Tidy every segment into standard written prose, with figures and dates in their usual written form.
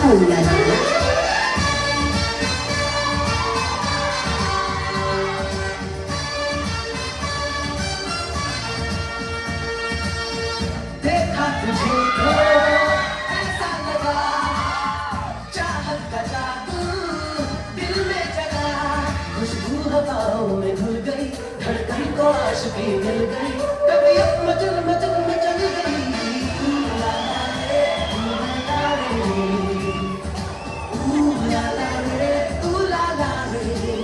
Oh là là. देखा तुझे तो ऐसा लगा चाहत का जादू दिल में जगा खुशबू हवाओं में घुल गई धड़कन को आशिकी मिल गई तबीयत मचल मचल मचल गई ला ला रे ला ला रे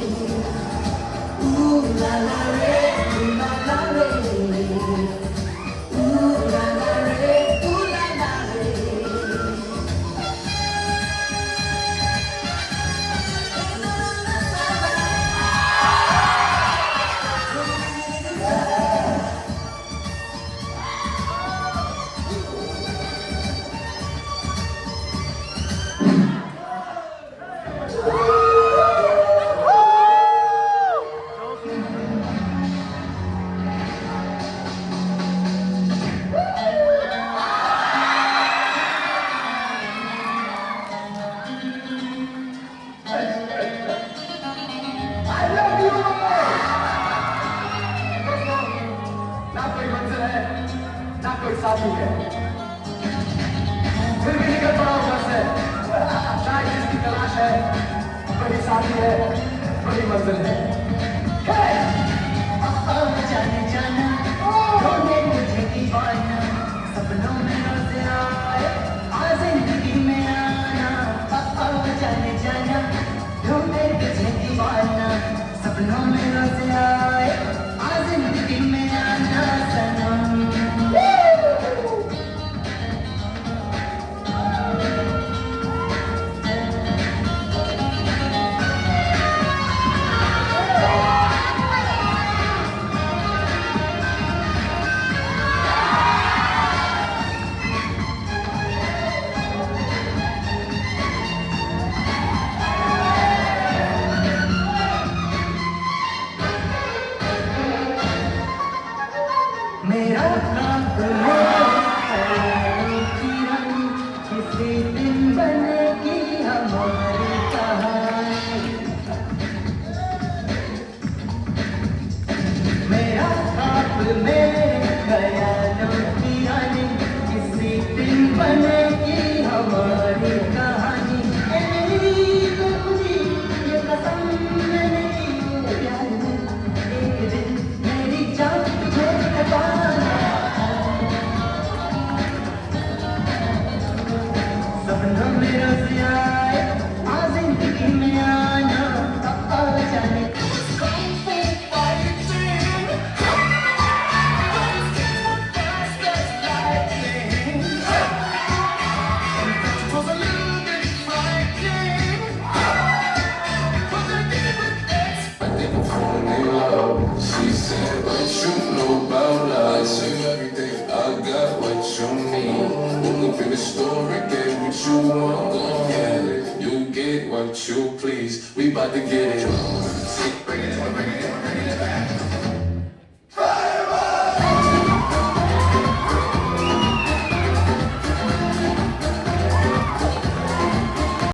ला ला रे ला ला रे ना कोई साथी है फिर भी निकल पड़ा ऊपर से शायद जिसकी तलाश है वही साथी है वही मंजिल है जाने जाना ढूंढे मुझे दीवाना सपनों में रोज आए आ जिंदगी में आना जाने जाना ढूंढे मुझे दीवाना सपनों में रोज आए आ जिंदगी में आना सनम मेरा ख्वाब किसी दिन बनेगी हमारी कहानी मेरा ख्वाब मेरे ख्यालों की रानी किसी दिन बनेगी हमारी कहानी ये कसम मैंने की प्यार में एक दिन मेरी जान तुझे बताना सपनों में रोज आए आ जिंदगी में आना जाने She said, what you know about love? I say everything, I got what you need. Only bring the story, get what you want, go ahead. You get what you please, we bout to get it. Bring it, bring it, bring it.